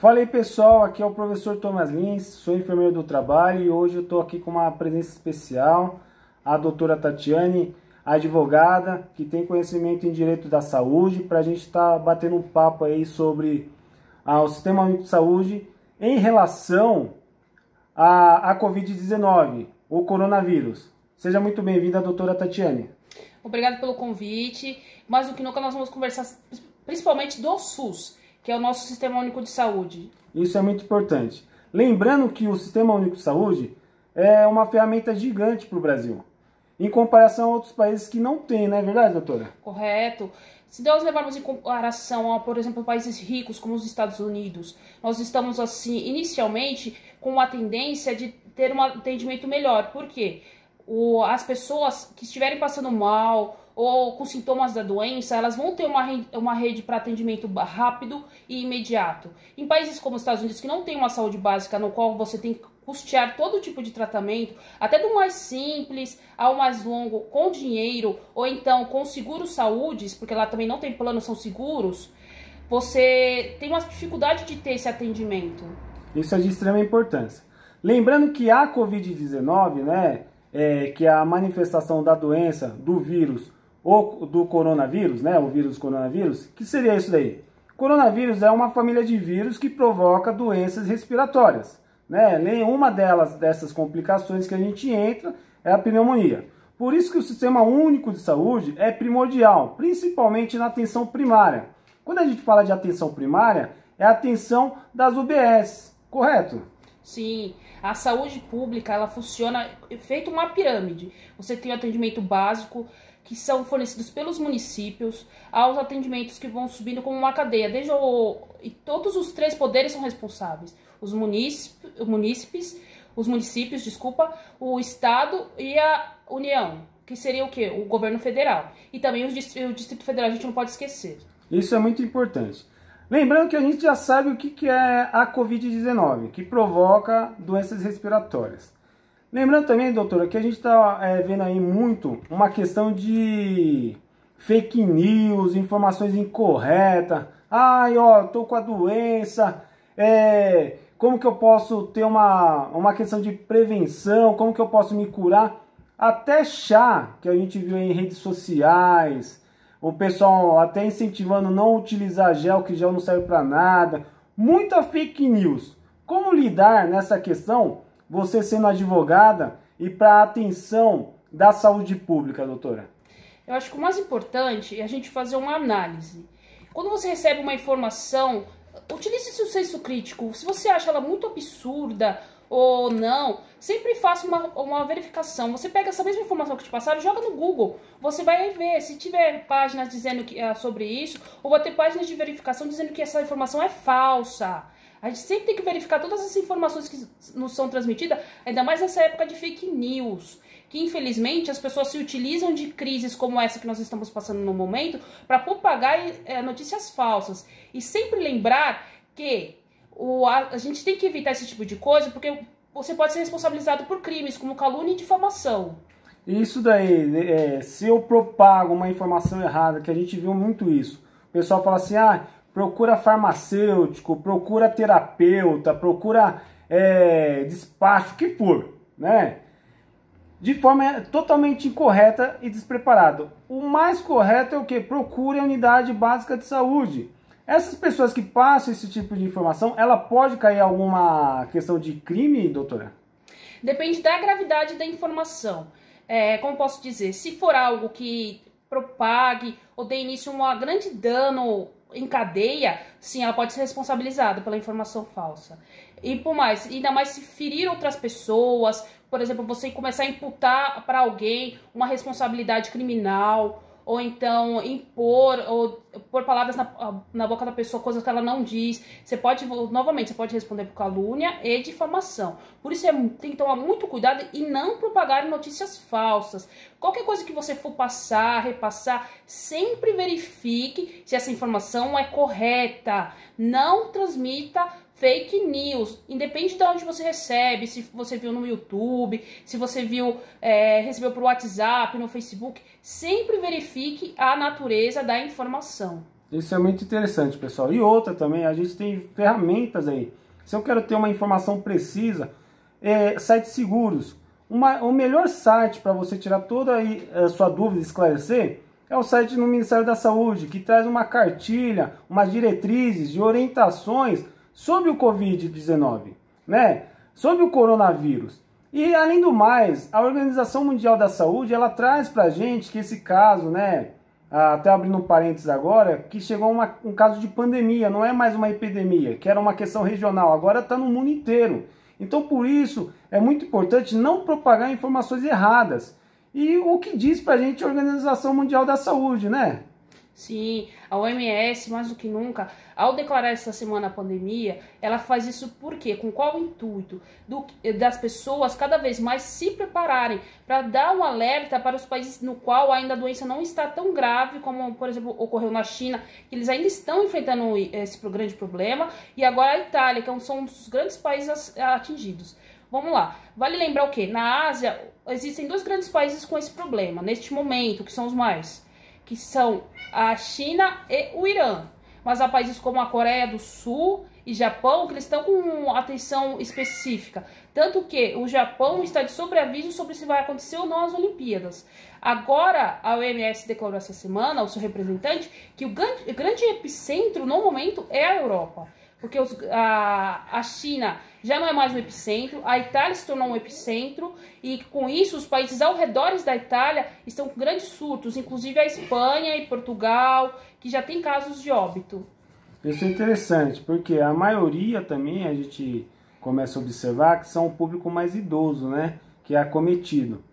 Fala aí pessoal, aqui é o professor Thomas Lins, sou enfermeiro do trabalho e hoje eu estou aqui com uma presença especial, a doutora Tatiane, advogada, que tem conhecimento em direito da saúde, para a gente estar batendo um papo aí sobre o Sistema Único de Saúde em relação à Covid-19, o coronavírus. Seja muito bem-vinda, doutora Tatiane. Obrigada pelo convite. Mais do que nunca nós vamos conversar principalmente do SUS, que é o nosso Sistema Único de Saúde. Isso é muito importante. Lembrando que o Sistema Único de Saúde é uma ferramenta gigante para o Brasil, em comparação a outros países que não têm, não é verdade, doutora? Correto. Se nós levarmos em comparação a, por exemplo, países ricos como os Estados Unidos, nós estamos, assim, inicialmente com uma tendência de ter um atendimento melhor. Por quê? As pessoas que estiverem passando mal ou com sintomas da doença, elas vão ter uma rede para atendimento rápido e imediato. Em países como os Estados Unidos, que não tem uma saúde básica, no qual você tem que custear todo tipo de tratamento, até do mais simples ao mais longo, com dinheiro, ou então com seguros saúdes, porque lá também não tem plano, são seguros, você tem uma dificuldade de ter esse atendimento. Isso é de extrema importância. Lembrando que a Covid-19, né, que é a manifestação da doença, do vírus, ou do coronavírus, né, o vírus coronavírus, que seria isso daí? Coronavírus é uma família de vírus que provoca doenças respiratórias, né? Nenhuma dessas complicações que a gente entra é a pneumonia. Por isso que o Sistema Único de Saúde é primordial, principalmente na atenção primária. Quando a gente fala de atenção primária, é a atenção das UBS, correto? Sim, a saúde pública, ela funciona feito uma pirâmide. Você tem o atendimento básico, que são fornecidos pelos municípios, aos atendimentos que vão subindo como uma cadeia. E todos os três poderes são responsáveis. Os municípios, o Estado e a União, que seria o quê? O governo federal. E também o Distrito Federal, a gente não pode esquecer. Isso é muito importante. Lembrando que a gente já sabe o que é a Covid-19, que provoca doenças respiratórias. Lembrando também, doutora, que a gente está vendo aí muito uma questão de fake news, informações incorretas. Ai, ó, tô com a doença, como que eu posso ter uma questão de prevenção, como que eu posso me curar? Até chá, que a gente viu em redes sociais, o pessoal até incentivando não utilizar gel, que gel não serve para nada. Muita fake news. Como lidar nessa questão, você sendo advogada, e para a atenção da saúde pública, doutora? Eu acho que o mais importante é a gente fazer uma análise. Quando você recebe uma informação, utilize seu senso crítico. Se você acha ela muito absurda ou não, sempre faça uma verificação. Você pega essa mesma informação que te passaram, joga no Google. Você vai ver se tiver páginas dizendo sobre isso, ou vai ter páginas de verificação dizendo que essa informação é falsa. A gente sempre tem que verificar todas as informações que nos são transmitidas, ainda mais nessa época de fake news, que infelizmente as pessoas se utilizam de crises como essa que nós estamos passando no momento para propagar notícias falsas. E sempre lembrar que a gente tem que evitar esse tipo de coisa, porque você pode ser responsabilizado por crimes como calúnia e difamação. Isso daí, se eu propago uma informação errada, que a gente viu muito isso, o pessoal fala assim, procura farmacêutico, procura terapeuta, procura despacho, o que for, né? De forma totalmente incorreta e despreparada. O mais correto é o quê? Procure a unidade básica de saúde. Essas pessoas que passam esse tipo de informação, ela pode cair em alguma questão de crime, doutora? Depende da gravidade da informação. Como posso dizer, se for algo que propague ou dê início a um grande dano em cadeia, sim, ela pode ser responsabilizada pela informação falsa. E por mais, ainda mais se ferir outras pessoas, por exemplo, você começar a imputar para alguém uma responsabilidade criminal, ou então impor ou pôr palavras na boca da pessoa, coisas que ela não diz. Você pode responder por calúnia e difamação. Por isso tem que tomar muito cuidado e não propagar notícias falsas. Qualquer coisa que você for repassar, sempre verifique se essa informação é correta. Não transmita fake news, independe de onde você recebe, se você viu no YouTube, se você recebeu por WhatsApp, no Facebook, sempre verifique a natureza da informação. Isso é muito interessante, pessoal. E outra também, a gente tem ferramentas aí. Se eu quero ter uma informação precisa, sites seguros. O melhor site para você tirar toda a sua dúvida e esclarecer é o site do Ministério da Saúde, que traz uma cartilha, umas diretrizes de orientações sobre o Covid-19, né? Sobre o coronavírus. E além do mais, a Organização Mundial da Saúde, ela traz pra gente que esse caso, né, até abrindo um parênteses agora, que chegou um caso de pandemia, não é mais uma epidemia, que era uma questão regional, agora está no mundo inteiro. Então por isso é muito importante não propagar informações erradas. E o que diz pra gente a Organização Mundial da Saúde, né? Sim, a OMS, mais do que nunca, ao declarar essa semana a pandemia, ela faz isso por quê? Com qual intuito? Das pessoas cada vez mais se prepararem para dar um alerta para os países no qual ainda a doença não está tão grave, como, por exemplo, ocorreu na China, que eles ainda estão enfrentando esse grande problema, e agora a Itália, que são um dos grandes países atingidos. Vamos lá, vale lembrar o quê? Na Ásia, existem dois grandes países com esse problema, neste momento, que são os mais... que são a China e o Irã. Mas há países como a Coreia do Sul e Japão que eles estão com atenção específica. Tanto que o Japão está de sobreaviso sobre se vai acontecer ou não as Olimpíadas. Agora, a OMS declarou essa semana, o seu representante, que o grande epicentro no momento é a Europa. Porque a China já não é mais um epicentro, a Itália se tornou um epicentro e com isso os países ao redor da Itália estão com grandes surtos, inclusive a Espanha e Portugal, que já tem casos de óbito. Isso é interessante, porque a maioria também a gente começa a observar que são o público mais idoso, né? Que é acometido.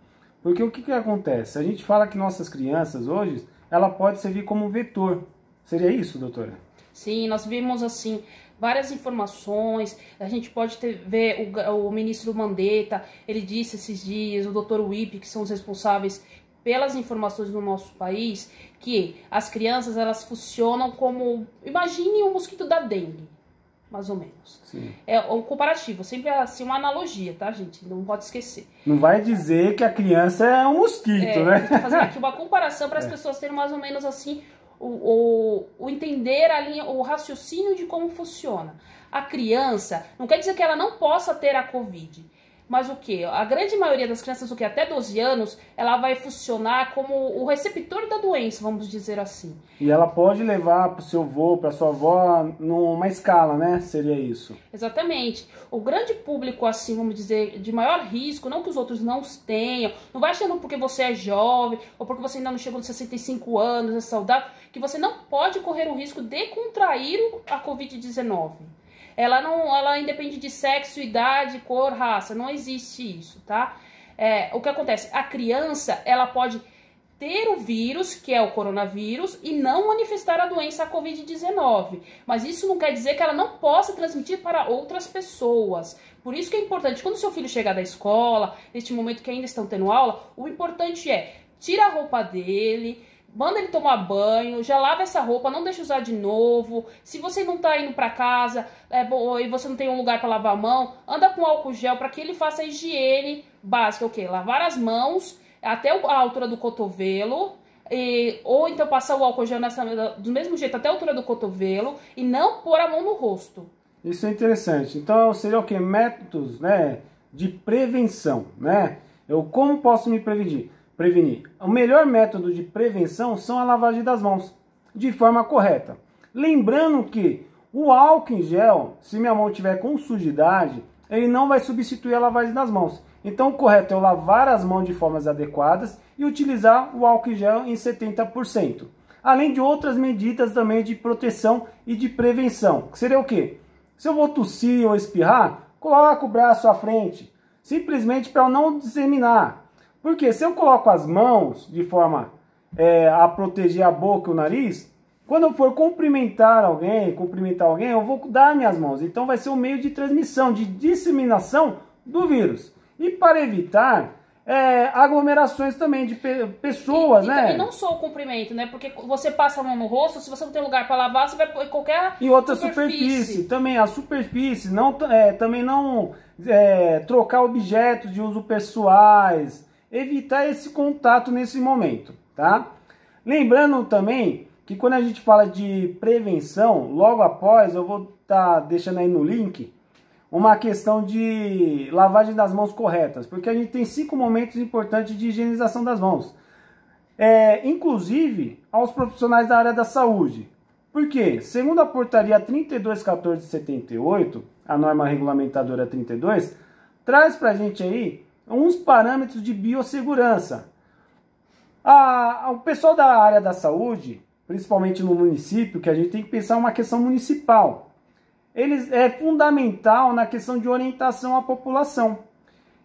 Porque o que acontece? A gente fala que nossas crianças hoje, ela pode servir como vetor. Seria isso, doutora? Sim, nós vimos assim várias informações, a gente pode ver o ministro Mandetta, ele disse esses dias, o Dr. Wipp, que são os responsáveis pelas informações no nosso país, que as crianças elas funcionam como, imagine um mosquito da dengue, mais ou menos. Sim. É um comparativo, sempre assim uma analogia, tá, gente? Não pode esquecer. Não vai dizer que a criança é um mosquito, né? Tô fazendo aqui uma comparação para as pessoas terem mais ou menos assim o entender a linha, o raciocínio de como funciona. A criança, não quer dizer que ela não possa ter a Covid, mas o que? A grande maioria das crianças, até 12 anos, ela vai funcionar como o receptor da doença, vamos dizer assim. E ela pode levar para o seu avô, para sua avó, numa escala, né? Seria isso. Exatamente. O grande público, assim, vamos dizer, de maior risco, não que os outros não tenham, não vai achando porque você é jovem, ou porque você ainda não chegou nos 65 anos, é saudável, que você não pode correr o risco de contrair a Covid-19. Ela independe de sexo, idade, cor, raça, não existe isso, tá? O que acontece? A criança, ela pode ter o vírus, que é o coronavírus, e não manifestar a doença, a Covid-19. Mas isso não quer dizer que ela não possa transmitir para outras pessoas. Por isso que é importante, quando seu filho chegar da escola, neste momento que ainda estão tendo aula, o importante é, tira a roupa dele, manda ele tomar banho, já lava essa roupa, não deixa usar de novo. Se você não tá indo para casa e você não tem um lugar para lavar a mão, anda com álcool gel para que ele faça a higiene básica, o quê? Lavar as mãos até a altura do cotovelo, ou então passar o álcool gel do mesmo jeito até a altura do cotovelo e não pôr a mão no rosto. Isso é interessante. Então seria o quê? Métodos, né, de prevenção, né? Como posso me prevenir? O melhor método de prevenção são a lavagem das mãos, de forma correta. Lembrando que o álcool em gel, se minha mão tiver com sujidade, ele não vai substituir a lavagem das mãos. Então o correto é eu lavar as mãos de formas adequadas e utilizar o álcool em gel em 70%. Além de outras medidas também de proteção e de prevenção. Que seria o quê? Se eu vou tossir ou espirrar, coloca o braço à frente, simplesmente para eu não disseminar. Porque se eu coloco as mãos de forma a proteger a boca e o nariz, quando eu for cumprimentar alguém, eu vou dar minhas mãos. Então vai ser um meio de transmissão, de disseminação do vírus. E para evitar aglomerações também de pessoas, né? Também não só o cumprimento, né? Porque você passa a mão no rosto, se você não tem lugar para lavar, você vai pôr em qualquer e outra superfície. Também a superfície, também não trocar objetos de uso pessoais, evitar esse contato nesse momento, tá? Lembrando também que quando a gente fala de prevenção, logo após eu vou estar deixando aí no link uma questão de lavagem das mãos corretas, porque a gente tem 5 momentos importantes de higienização das mãos, inclusive aos profissionais da área da saúde. Por quê? Segundo a portaria 3214/78, a norma regulamentadora 32, traz pra gente aí uns parâmetros de biossegurança. O pessoal da área da saúde, principalmente no município, que a gente tem que pensar uma questão municipal, é fundamental na questão de orientação à população.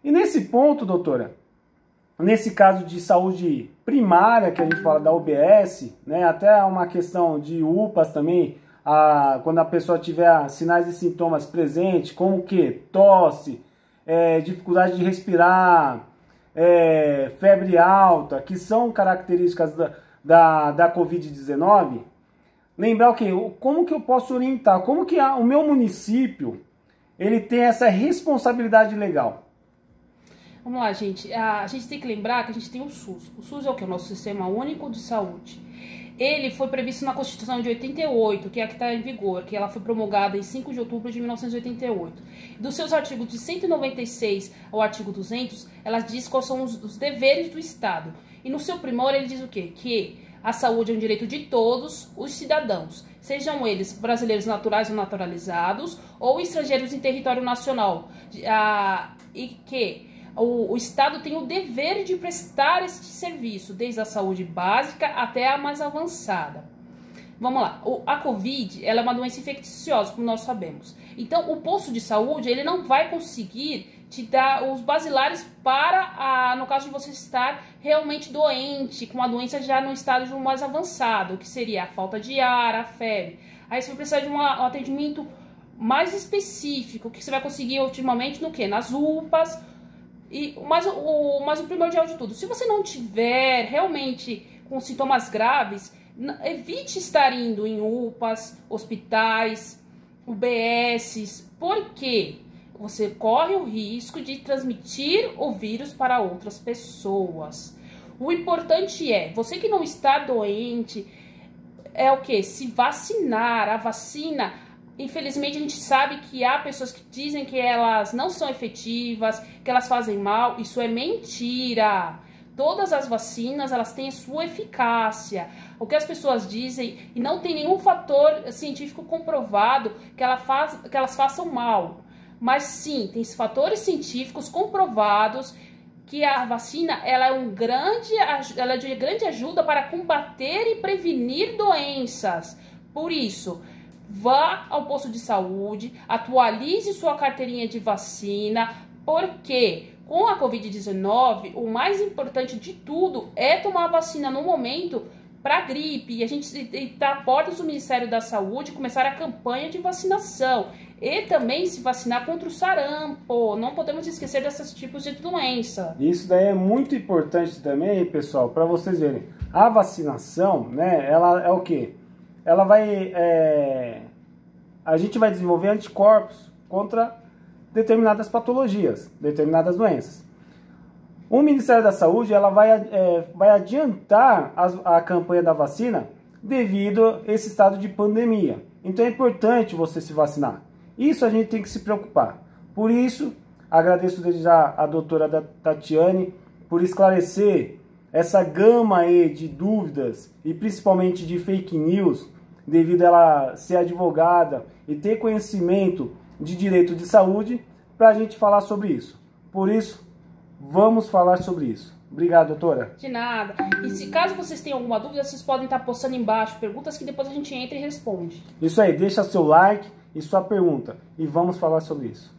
E nesse ponto, doutora, nesse caso de saúde primária, que a gente fala da UBS, né, até uma questão de UPAs também, quando a pessoa tiver sinais e sintomas presentes, como que tosse, dificuldade de respirar, febre alta, que são características da Covid-19, lembrar o quê? Como que eu posso orientar? Como que o meu município ele tem essa responsabilidade legal? Vamos lá, gente. A gente tem que lembrar que a gente tem o SUS. O SUS é o que? O nosso Sistema Único de Saúde. Ele foi previsto na Constituição de 88, que é a que está em vigor, que ela foi promulgada em 5 de outubro de 1988. Dos seus artigos de 196 ao artigo 200, ela diz quais são os deveres do Estado. E no seu primor ele diz o quê? Que a saúde é um direito de todos os cidadãos, sejam eles brasileiros naturais ou naturalizados, ou estrangeiros em território nacional, e que o Estado tem o dever de prestar este serviço, desde a saúde básica até a mais avançada. Vamos lá, a Covid ela é uma doença infecciosa, como nós sabemos. Então, o posto de saúde ele não vai conseguir te dar os basilares para, no caso de você estar realmente doente, com a doença já no estágio mais avançado, que seria a falta de ar, a febre. Aí você vai precisar de um atendimento mais específico, que você vai conseguir ultimamente no quê? Nas UPAs. Mas o primordial de tudo, se você não tiver realmente com sintomas graves, evite estar indo em UPAs, hospitais, UBSs, porque você corre o risco de transmitir o vírus para outras pessoas. O importante você que não está doente, é o que? Se vacinar. A vacina, infelizmente a gente sabe que há pessoas que dizem que elas não são efetivas, que elas fazem mal. Isso é mentira. Todas as vacinas, elas têm sua eficácia. O que as pessoas dizem, e não tem nenhum fator científico comprovado que elas façam mal. Mas sim, tem fatores científicos comprovados que a vacina ela é de grande ajuda para combater e prevenir doenças. Por isso, vá ao posto de saúde, atualize sua carteirinha de vacina, porque com a Covid-19, o mais importante de tudo é tomar a vacina no momento para gripe. E a gente está a portas do Ministério da Saúde começar a campanha de vacinação. E também se vacinar contra o sarampo. Não podemos esquecer desses tipos de doença. Isso daí é muito importante também, pessoal, para vocês verem. A vacinação, né, ela é o quê? Ela vai... a gente vai desenvolver anticorpos contra determinadas patologias, determinadas doenças. O Ministério da Saúde ela vai adiantar a campanha da vacina devido a esse estado de pandemia. Então é importante você se vacinar. Isso a gente tem que se preocupar. Por isso, agradeço desde já a doutora Tatiane por esclarecer essa gama aí de dúvidas e principalmente de fake news, devido a ela ser advogada e ter conhecimento de direito de saúde, para a gente falar sobre isso. Por isso, vamos falar sobre isso. Obrigado, doutora. De nada. E se caso vocês tenham alguma dúvida, vocês podem estar postando embaixo perguntas que depois a gente entra e responde. Isso aí, deixa seu like e sua pergunta. E vamos falar sobre isso.